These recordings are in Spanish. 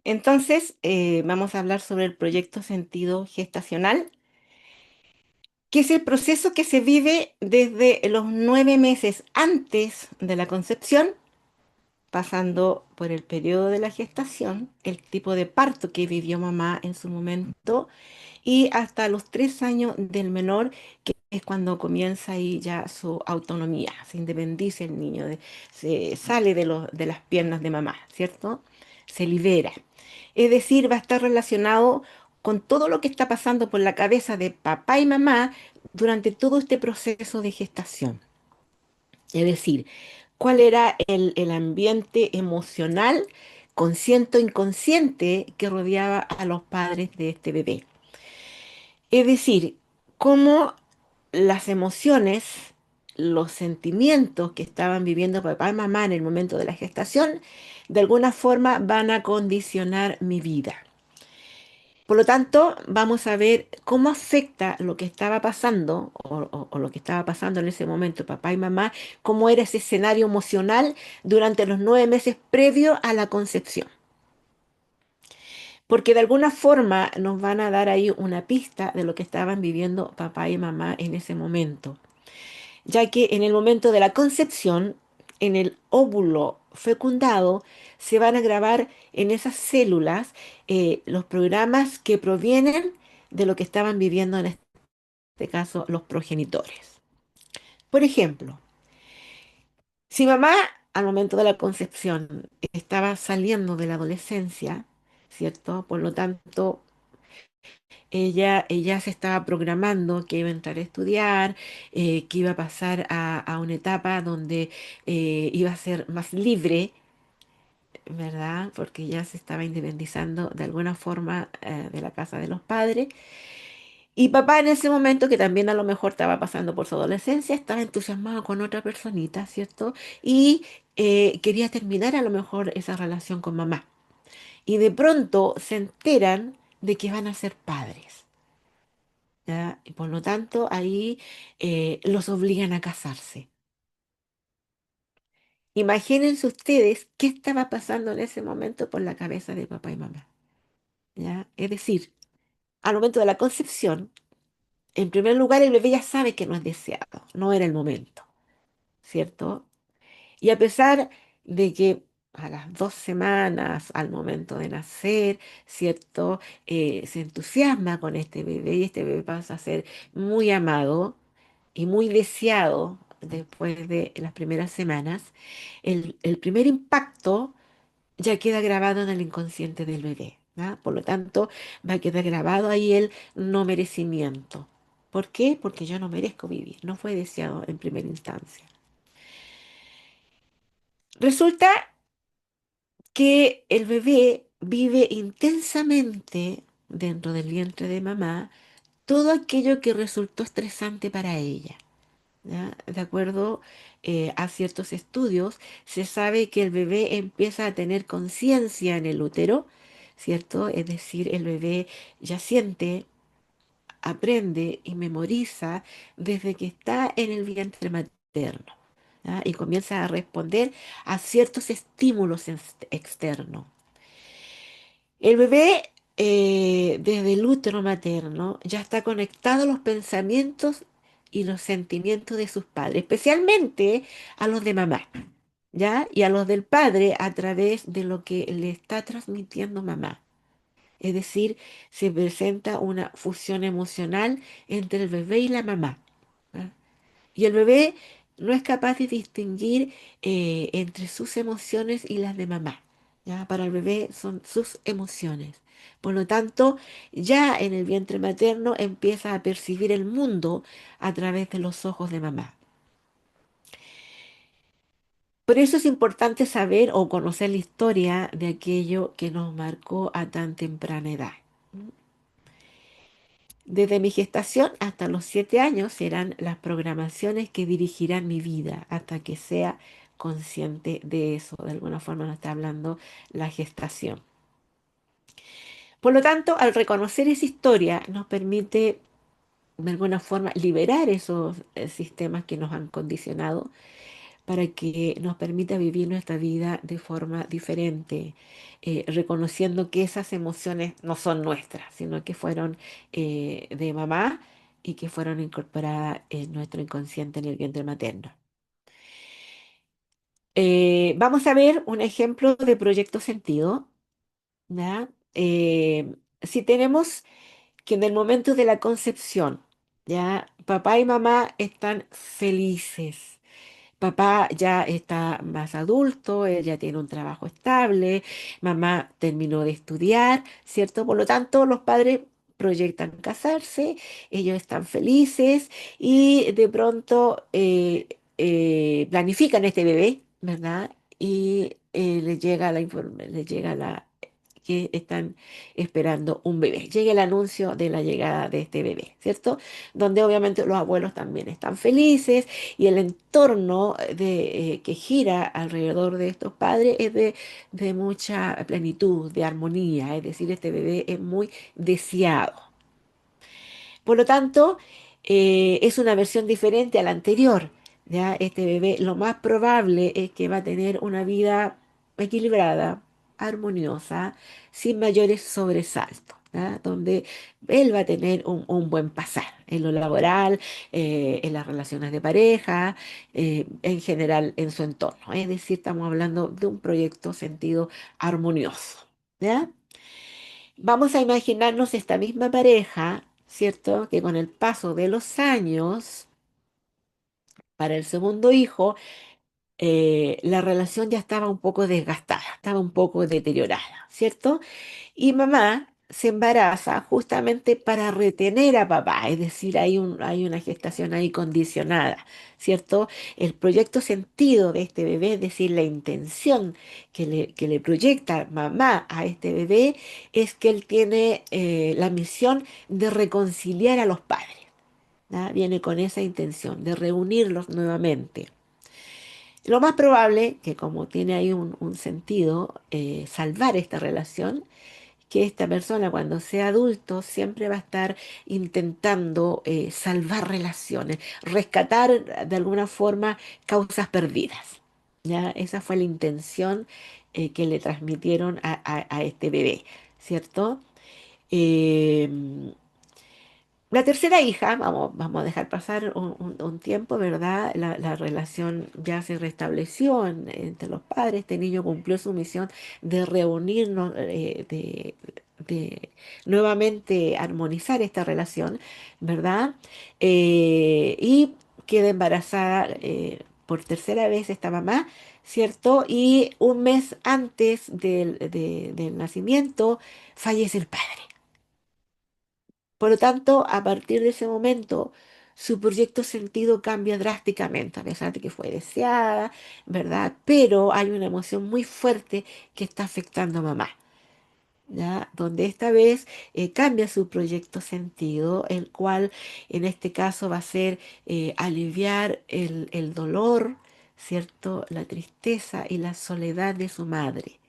Entonces, vamos a hablar sobre el proyecto sentido gestacional, que es el proceso que se vive desde los 9 meses antes de la concepción, pasando por el periodo de la gestación, el tipo de parto que vivió mamá en su momento, y hasta los 3 años del menor, que es cuando comienza ahí ya su autonomía, se independiza el niño, se sale de las piernas de mamá, ¿cierto? Se libera. Es decir, va a estar relacionado con todo lo que está pasando por la cabeza de papá y mamá durante todo este proceso de gestación. Es decir, cuál era el ambiente emocional, consciente o inconsciente, que rodeaba a los padres de este bebé. Es decir, cómo las emociones, los sentimientos que estaban viviendo papá y mamá en el momento de la gestación, de alguna forma van a condicionar mi vida. Por lo tanto, vamos a ver cómo afecta lo que estaba pasando o lo que estaba pasando en ese momento papá y mamá, cómo era ese escenario emocional durante los 9 meses previo a la concepción. Porque de alguna forma nos van a dar ahí una pista de lo que estaban viviendo papá y mamá en ese momento, ya que en el momento de la concepción, en el óvulo fecundado, se van a grabar en esas células los programas que provienen de lo que estaban viviendo en este caso los progenitores. Por ejemplo, si mamá al momento de la concepción estaba saliendo de la adolescencia, ¿cierto? Por lo tanto, ella se estaba programando que iba a entrar a estudiar, que iba a pasar a una etapa donde iba a ser más libre, ¿verdad? Porque ya se estaba independizando de alguna forma de la casa de los padres. Y papá en ese momento, que también a lo mejor estaba pasando por su adolescencia, estaba entusiasmado con otra personita, ¿cierto? Y quería terminar a lo mejor esa relación con mamá. Y de pronto se enteran de que van a ser padres. ¿Ya? Y por lo tanto, ahí los obligan a casarse. Imagínense ustedes qué estaba pasando en ese momento por la cabeza de papá y mamá. ¿Ya? Es decir, al momento de la concepción, en primer lugar, el bebé ya sabe que no es deseado, no era el momento, ¿cierto? Y a pesar de que a las 2 semanas, al momento de nacer, ¿cierto? Se entusiasma con este bebé y este bebé pasa a ser muy amado y muy deseado después de las primeras semanas, el primer impacto ya queda grabado en el inconsciente del bebé. ¿Ya? Por lo tanto, va a quedar grabado ahí el no merecimiento. ¿Por qué? Porque yo no merezco vivir, no fue deseado en primera instancia. Resulta que el bebé vive intensamente dentro del vientre de mamá todo aquello que resultó estresante para ella. ¿Ya? De acuerdo a ciertos estudios, se sabe que el bebé empieza a tener conciencia en el útero, ¿cierto? Es decir, el bebé ya siente, aprende y memoriza desde que está en el vientre materno. ¿Ya? Y comienza a responder a ciertos estímulos externos. El bebé, desde el útero materno, ya está conectado a los pensamientos y los sentimientos de sus padres, especialmente a los de mamá, ¿ya? Y a los del padre a través de lo que le está transmitiendo mamá. Es decir, se presenta una fusión emocional entre el bebé y la mamá. ¿Ya? Y el bebé no es capaz de distinguir entre sus emociones y las de mamá. ¿Ya? Para el bebé son sus emociones. Por lo tanto, ya en el vientre materno empieza a percibir el mundo a través de los ojos de mamá. Por eso es importante saber o conocer la historia de aquello que nos marcó a tan temprana edad. Desde mi gestación hasta los 7 años serán las programaciones que dirigirán mi vida hasta que sea consciente de eso. De alguna forma nos está hablando la gestación. Por lo tanto, al reconocer esa historia, nos permite de alguna forma liberar esos sistemas que nos han condicionado para que nos permita vivir nuestra vida de forma diferente, reconociendo que esas emociones no son nuestras, sino que fueron de mamá y que fueron incorporadas en nuestro inconsciente en el vientre materno. Vamos a ver un ejemplo de proyecto sentido, ¿ya? Si tenemos que en el momento de la concepción, ya papá y mamá están felices. Papá ya está más adulto, él ya tiene un trabajo estable, mamá terminó de estudiar, ¿cierto? Por lo tanto, los padres proyectan casarse, ellos están felices y de pronto planifican este bebé, ¿verdad? Y les llega la que están esperando un bebé. Llega el anuncio de la llegada de este bebé, ¿cierto? Donde obviamente los abuelos también están felices y el entorno que gira alrededor de estos padres es de mucha plenitud, de armonía, es decir, este bebé es muy deseado. Por lo tanto, es una versión diferente a la anterior. ¿Ya? Este bebé lo más probable es que va a tener una vida equilibrada, armoniosa, sin mayores sobresaltos, ¿ya? Donde él va a tener un buen pasar en lo laboral, en las relaciones de pareja, en general en su entorno. Es decir, estamos hablando de un proyecto sentido armonioso. ¿Ya? Vamos a imaginarnos esta misma pareja, ¿cierto? Que con el paso de los años, para el segundo hijo, la relación ya estaba un poco desgastada, estaba un poco deteriorada, ¿cierto? Y mamá se embaraza justamente para retener a papá, es decir, hay una gestación ahí condicionada, ¿cierto? El proyecto sentido de este bebé, es decir, la intención que le proyecta mamá a este bebé, es que él tiene la misión de reconciliar a los padres. ¿Ya? Viene con esa intención de reunirlos nuevamente. Lo más probable, que como tiene ahí un sentido, salvar esta relación, que esta persona cuando sea adulto siempre va a estar intentando salvar relaciones, rescatar de alguna forma causas perdidas. ¿Ya? Esa fue la intención que le transmitieron a este bebé, ¿cierto? Em, la tercera hija, vamos a dejar pasar un tiempo, ¿verdad? La relación ya se restableció entre los padres. Este niño cumplió su misión de reunirnos, de nuevamente armonizar esta relación, ¿verdad? Y queda embarazada por tercera vez esta mamá, ¿cierto? Y un mes antes del nacimiento fallece el padre. Por lo tanto, a partir de ese momento, su proyecto sentido cambia drásticamente, a pesar de que fue deseada, ¿verdad? Pero hay una emoción muy fuerte que está afectando a mamá, ¿ya? Donde esta vez cambia su proyecto sentido, el cual en este caso va a ser aliviar el dolor, ¿cierto? La tristeza y la soledad de su madre.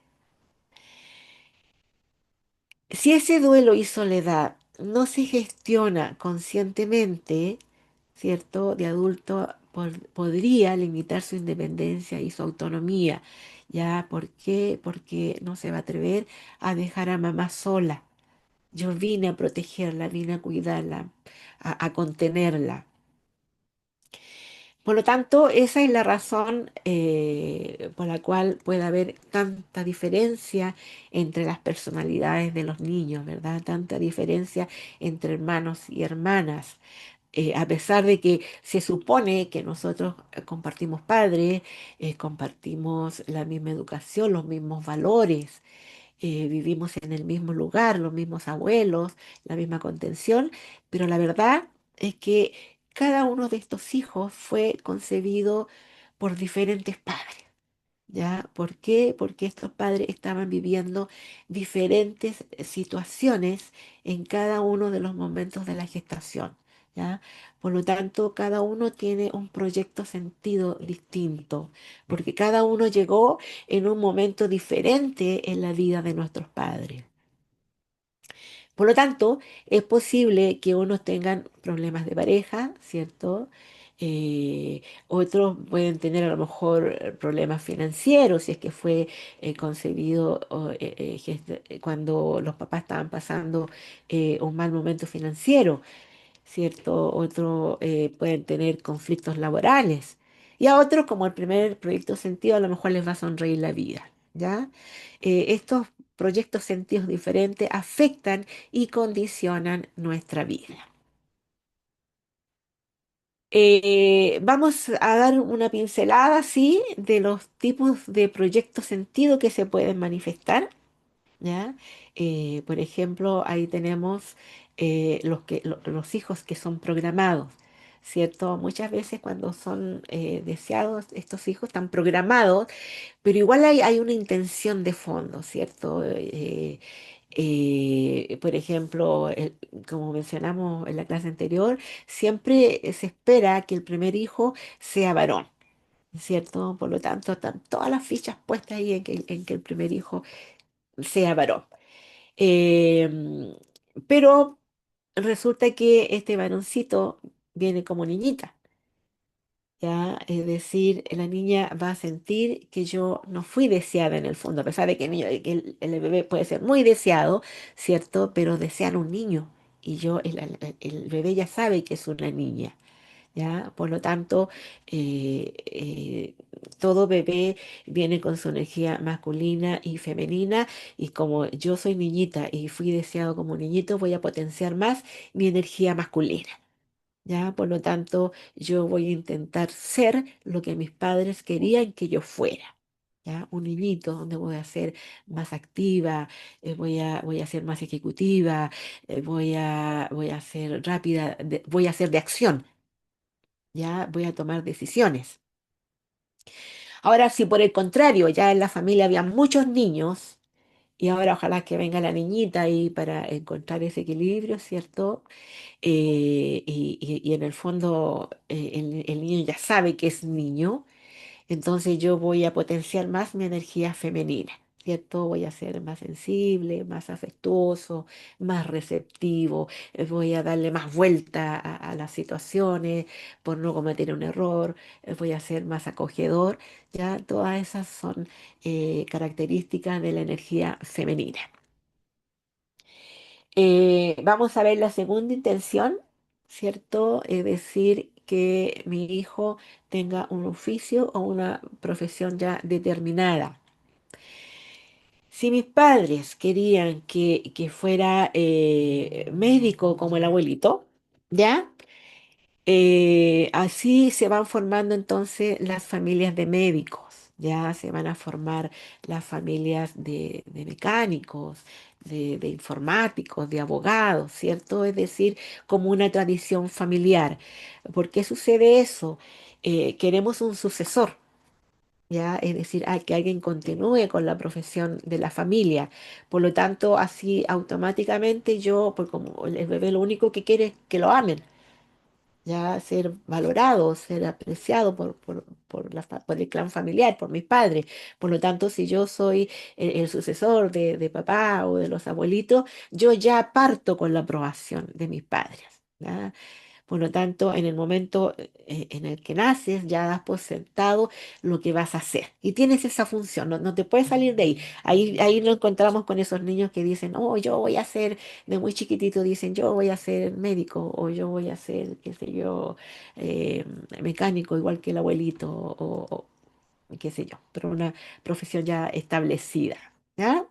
Si ese duelo y soledad no se gestiona conscientemente, ¿cierto? De adulto podría limitar su independencia y su autonomía. ¿Ya? ¿Por qué? Porque no se va a atrever a dejar a mamá sola. Yo vine a protegerla, vine a cuidarla, a contenerla. Por lo tanto, esa es la razón por la cual puede haber tanta diferencia entre las personalidades de los niños, ¿verdad? Tanta diferencia entre hermanos y hermanas. A pesar de que se supone que nosotros compartimos padres, compartimos la misma educación, los mismos valores, vivimos en el mismo lugar, los mismos abuelos, la misma contención, pero la verdad es que cada uno de estos hijos fue concebido por diferentes padres. ¿Ya? ¿Por qué? Porque estos padres estaban viviendo diferentes situaciones en cada uno de los momentos de la gestación. ¿Ya? Por lo tanto, cada uno tiene un proyecto sentido distinto, porque cada uno llegó en un momento diferente en la vida de nuestros padres. Por lo tanto, es posible que unos tengan problemas de pareja, ¿cierto? Otros pueden tener a lo mejor problemas financieros, si es que fue concebido cuando los papás estaban pasando un mal momento financiero, ¿cierto? Otros pueden tener conflictos laborales. Y a otros, como el primer proyecto sentido, a lo mejor les va a sonreír la vida, ¿ya? Estos proyectos sentidos diferentes afectan y condicionan nuestra vida. Vamos a dar una pincelada, sí, de los tipos de proyectos sentido que se pueden manifestar, ¿ya? Por ejemplo, ahí tenemos los hijos que son programados, ¿cierto? Muchas veces cuando son deseados, estos hijos están programados, pero igual hay una intención de fondo, ¿cierto? Por ejemplo, como mencionamos en la clase anterior, siempre se espera que el primer hijo sea varón, ¿cierto? Por lo tanto, están todas las fichas puestas ahí en que el primer hijo sea varón. Em, pero resulta que este varoncito viene como niñita, ¿ya? Es decir, la niña va a sentir que yo no fui deseada en el fondo, a pesar de que el bebé puede ser muy deseado, ¿cierto? Pero desean un niño y el bebé ya sabe que es una niña. ¿Ya? Por lo tanto, todo bebé viene con su energía masculina y femenina, y como yo soy niñita y fui deseado como niñito, voy a potenciar más mi energía masculina. ¿Ya? Por lo tanto, yo voy a intentar ser lo que mis padres querían que yo fuera. ¿Ya? Un niñito donde voy a ser más activa, voy a ser más ejecutiva, voy a ser rápida, voy a ser de acción, ya voy a tomar decisiones. Ahora, si por el contrario ya en la familia había muchos niños, y ahora ojalá que venga la niñita ahí para encontrar ese equilibrio, ¿cierto? Y en el fondo el niño ya sabe que es niño, entonces yo voy a potenciar más mi energía femenina, ¿cierto? Voy a ser más sensible, más afectuoso, más receptivo, voy a darle más vuelta a las situaciones por no cometer un error, voy a ser más acogedor, ¿ya? Todas esas son características de la energía femenina. Vamos a ver la segunda intención, ¿cierto? Es decir, que mi hijo tenga un oficio o una profesión ya determinada. Si mis padres querían que fuera médico como el abuelito, ¿ya? Así se van formando entonces las familias de médicos, ya se van a formar las familias de mecánicos, de informáticos, de abogados, ¿cierto? Es decir, como una tradición familiar. ¿Por qué sucede eso? Queremos un sucesor. ¿Ya? Es decir, que alguien continúe con la profesión de la familia. Por lo tanto, así automáticamente yo, pues como el bebé lo único que quiere es que lo amen, ya ser valorado, ser apreciado por el clan familiar, por mis padres. Por lo tanto, si yo soy el sucesor de papá o de los abuelitos, yo ya parto con la aprobación de mis padres. ¿Ya? Por lo tanto, en el momento en el que naces, ya das por sentado lo que vas a hacer. Y tienes esa función, no te puedes salir de ahí. Ahí nos encontramos con esos niños que dicen, oh, yo voy a ser, de muy chiquitito dicen, yo voy a ser médico, o yo voy a ser, qué sé yo, eh, mecánico, igual que el abuelito, qué sé yo, pero una profesión ya establecida. ¿Ya?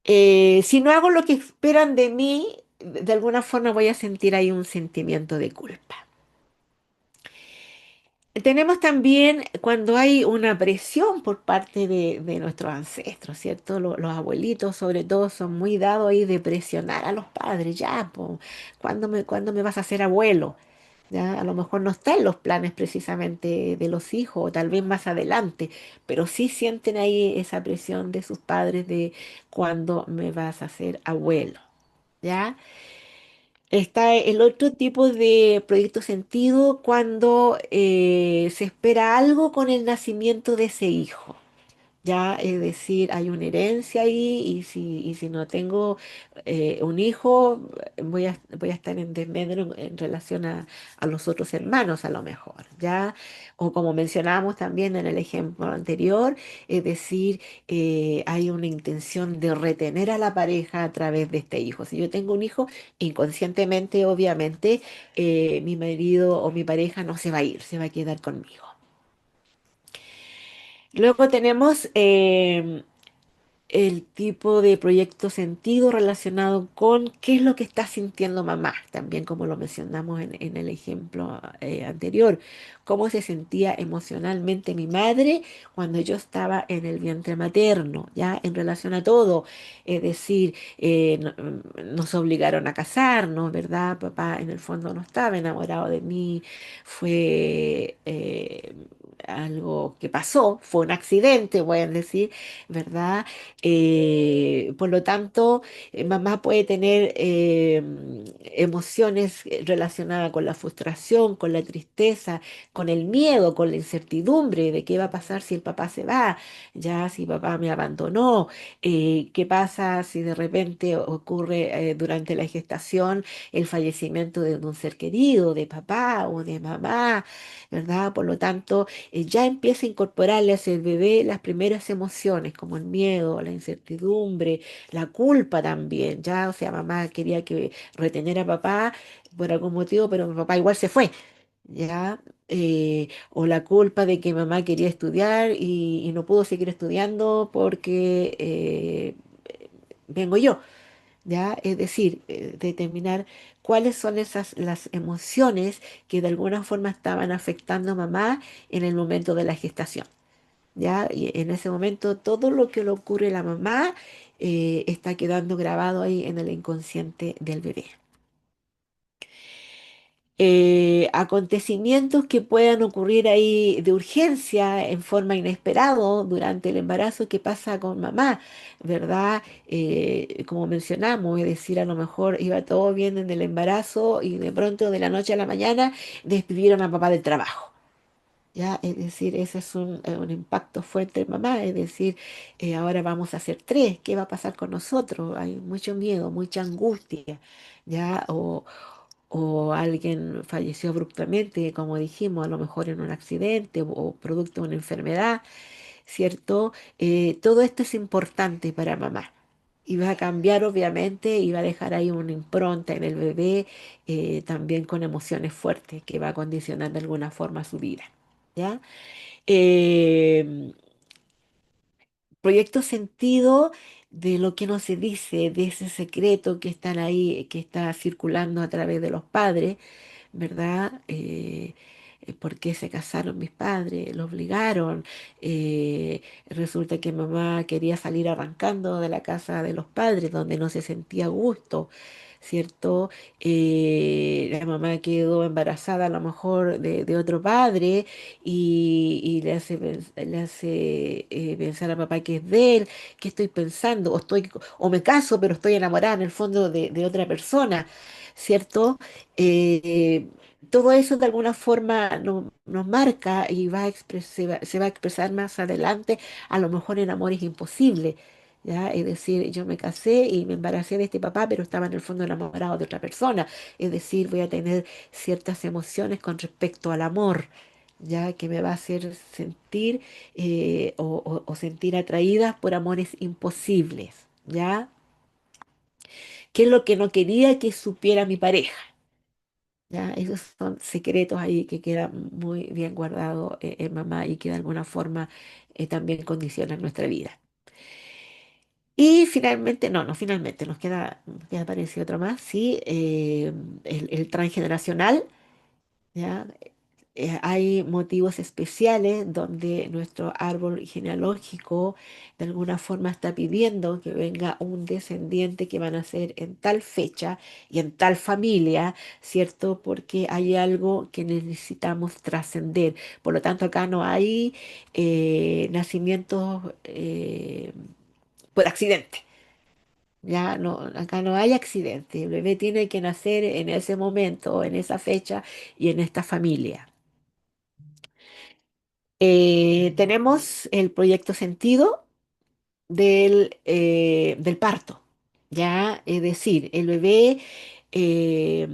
Si no hago lo que esperan de mí, de alguna forma voy a sentir ahí un sentimiento de culpa. Tenemos también cuando hay una presión por parte de nuestros ancestros, ¿cierto? Los abuelitos, sobre todo, son muy dados ahí de presionar a los padres. Ya, po, ¿cuándo me vas a hacer abuelo? ¿Ya? A lo mejor no está en los planes precisamente de los hijos, o tal vez más adelante, pero sí sienten ahí esa presión de sus padres de cuándo me vas a hacer abuelo. ¿Ya? Está el otro tipo de proyecto sentido cuando se espera algo con el nacimiento de ese hijo. Ya, es decir, hay una herencia ahí y si no tengo un hijo, voy a estar en desmedro en relación a los otros hermanos a lo mejor, ¿ya? O como mencionábamos también en el ejemplo anterior, es decir, hay una intención de retener a la pareja a través de este hijo. Si yo tengo un hijo, inconscientemente, obviamente, mi marido o mi pareja no se va a ir, se va a quedar conmigo. Luego tenemos el tipo de proyecto sentido relacionado con qué es lo que está sintiendo mamá, también como lo mencionamos en el ejemplo anterior, cómo se sentía emocionalmente mi madre cuando yo estaba en el vientre materno, ya en relación a todo, es decir, nos obligaron a casarnos, ¿verdad? Papá en el fondo no estaba enamorado de mí, fue algo que pasó, fue un accidente, voy a decir, ¿verdad? Por lo tanto, mamá puede tener emociones relacionadas con la frustración, con la tristeza, con el miedo, con la incertidumbre de qué va a pasar si el papá se va, ya si papá me abandonó, qué pasa si de repente ocurre durante la gestación el fallecimiento de un ser querido, de papá o de mamá, ¿verdad? Por lo tanto, ya empieza a incorporarle hacia el bebé las primeras emociones, como el miedo, la incertidumbre, la culpa también, ya, o sea, mamá quería que retener a papá por algún motivo, pero mi papá igual se fue, ya, o la culpa de que mamá quería estudiar y no pudo seguir estudiando porque vengo yo. ¿Ya? Es decir, determinar cuáles son esas las emociones que de alguna forma estaban afectando a mamá en el momento de la gestación, ¿ya? Y en ese momento todo lo que le ocurre a la mamá está quedando grabado ahí en el inconsciente del bebé. Acontecimientos que puedan ocurrir ahí de urgencia en forma inesperada durante el embarazo que pasa con mamá, ¿verdad? Como mencionamos, es decir, a lo mejor iba todo bien en el embarazo y de pronto de la noche a la mañana despidieron a papá del trabajo. ¿Ya? Es decir, ese es un impacto fuerte en mamá, es decir, ahora vamos a ser tres, ¿qué va a pasar con nosotros? Hay mucho miedo, mucha angustia, ¿ya? O alguien falleció abruptamente, como dijimos, a lo mejor en un accidente o producto de una enfermedad, ¿cierto? Todo esto es importante para mamá. Y va a cambiar, obviamente, y va a dejar ahí una impronta en el bebé, también con emociones fuertes, que va a condicionar de alguna forma su vida, ¿ya? Eh, Proyecto sentido de lo que no se dice, de ese secreto que están ahí, que está circulando a través de los padres, ¿verdad? ¿Por qué se casaron mis padres? ¿Lo obligaron? Resulta que mamá quería salir arrancando de la casa de los padres, donde no se sentía a gusto, ¿cierto? La mamá quedó embarazada a lo mejor de otro padre y le hace pensar a papá que es de él, ¿qué estoy pensando? O me caso, pero estoy enamorada en el fondo de otra persona, ¿cierto? Eh, Todo eso de alguna forma nos marca y se va a expresar más adelante, a lo mejor en amores imposibles. ¿Ya? Es decir, yo me casé y me embaracé de este papá, pero estaba en el fondo enamorado de otra persona. Es decir, voy a tener ciertas emociones con respecto al amor, ya que me va a hacer sentir o sentir atraídas por amores imposibles, ¿ya? ¿Qué es lo que no quería que supiera mi pareja? ¿Ya? Esos son secretos ahí que quedan muy bien guardados en mamá y que de alguna forma también condicionan nuestra vida. Y finalmente, no finalmente, nos queda parecido otro más, sí, el transgeneracional, ¿ya? Hay motivos especiales donde nuestro árbol genealógico de alguna forma está pidiendo que venga un descendiente que van a ser en tal fecha y en tal familia, ¿cierto? Porque hay algo que necesitamos trascender. Por lo tanto, acá no hay nacimientos por accidente. Ya no, acá no hay accidente. El bebé tiene que nacer en ese momento, en esa fecha y en esta familia. Tenemos el proyecto Sentido del parto, ¿ya? Es decir, el bebé eh,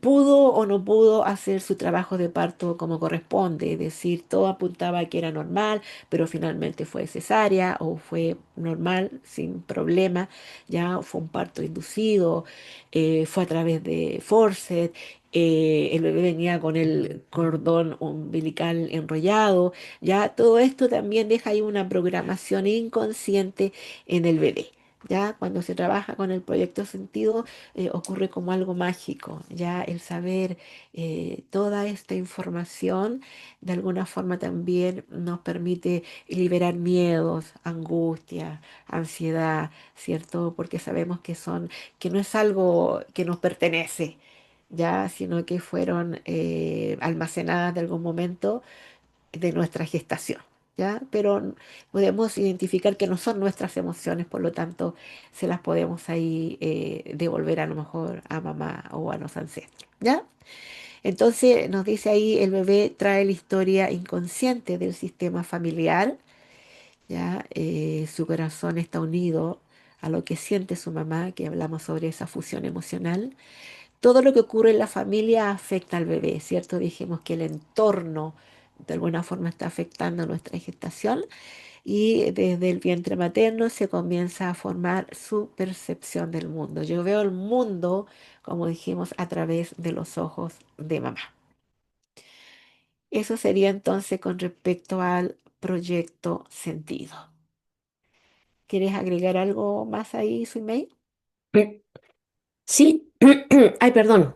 pudo o no pudo hacer su trabajo de parto como corresponde, es decir, todo apuntaba a que era normal, pero finalmente fue cesárea o fue normal, sin problema, ya fue un parto inducido, fue a través de forceps. El bebé venía con el cordón umbilical enrollado, ya todo esto también deja ahí una programación inconsciente en el bebé. Ya cuando se trabaja con el proyecto sentido ocurre como algo mágico. Ya el saber toda esta información de alguna forma también nos permite liberar miedos, angustia, ansiedad, ¿cierto? Porque sabemos que no es algo que nos pertenece, ya, sino que fueron almacenadas de algún momento de nuestra gestación, ¿ya? Pero podemos identificar que no son nuestras emociones, por lo tanto, se las podemos ahí devolver a lo mejor a mamá o a los ancestros, ¿ya? Entonces nos dice ahí, el bebé trae la historia inconsciente del sistema familiar, ¿ya? Su corazón está unido a lo que siente su mamá, que hablamos sobre esa fusión emocional. Todo lo que ocurre en la familia afecta al bebé, ¿cierto? Dijimos que el entorno de alguna forma está afectando nuestra gestación y desde el vientre materno se comienza a formar su percepción del mundo. Yo veo el mundo, como dijimos, a través de los ojos de mamá. Eso sería entonces con respecto al proyecto sentido. ¿Quieres agregar algo más ahí, Suimei? Sí, ay, perdón.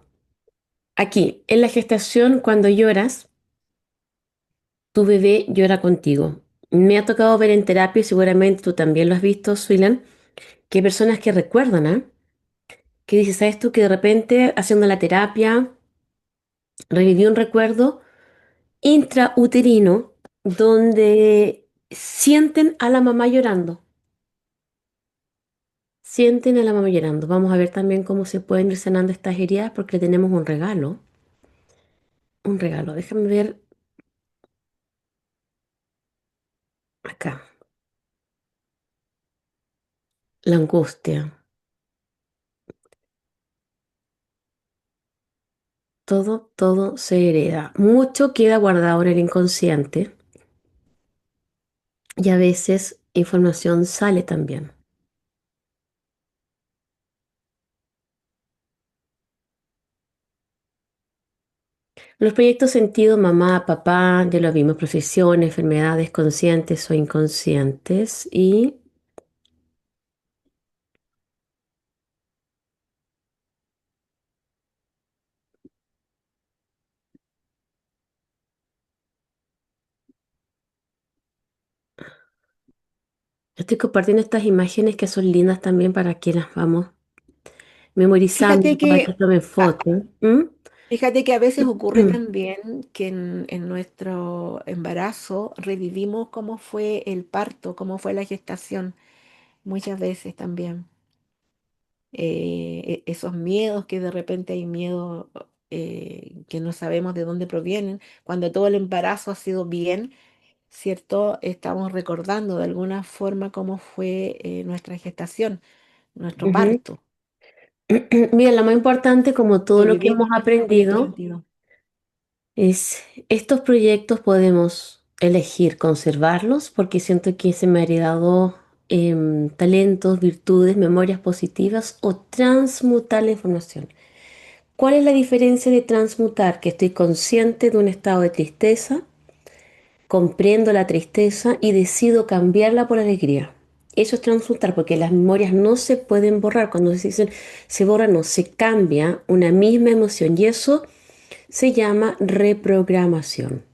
Aquí, en la gestación, cuando lloras, tu bebé llora contigo. Me ha tocado ver en terapia, y seguramente tú también lo has visto, Suilan, que hay personas que recuerdan, ¿ah? Que dices, ¿sabes tú? Que de repente, haciendo la terapia, revivió un recuerdo intrauterino donde sienten a la mamá llorando. Sienten a la mamá llorando. Vamos a ver también cómo se pueden ir sanando estas heridas porque le tenemos un regalo. Un regalo. Déjame ver acá. La angustia. Todo se hereda. Mucho queda guardado en el inconsciente y a veces información sale también. Los proyectos sentido, mamá, papá, ya lo vimos, profesión, enfermedades conscientes o inconscientes y estoy compartiendo estas imágenes que son lindas también para que las vamos memorizando, Fíjate para que que, tomen ah, fotos. ¿Mm? fíjate que a veces ocurre también que en nuestro embarazo revivimos cómo fue el parto, cómo fue la gestación, muchas veces también. Esos miedos que de repente hay miedo que no sabemos de dónde provienen, cuando todo el embarazo ha sido bien, ¿cierto? Estamos recordando de alguna forma cómo fue nuestra gestación, nuestro Ujú. parto. Mira, lo más importante, como todo lo que hemos Revivimos nuestro proyecto aprendido, sentido. es estos proyectos podemos elegir conservarlos porque siento que se me ha heredado talentos, virtudes, memorias positivas o transmutar la información. ¿Cuál es la diferencia de transmutar? Que estoy consciente de un estado de tristeza, comprendo la tristeza y decido cambiarla por alegría. Eso es transmutar porque las memorias no se pueden borrar. Cuando se dicen se borra, no, se cambia una misma emoción y eso se llama reprogramación.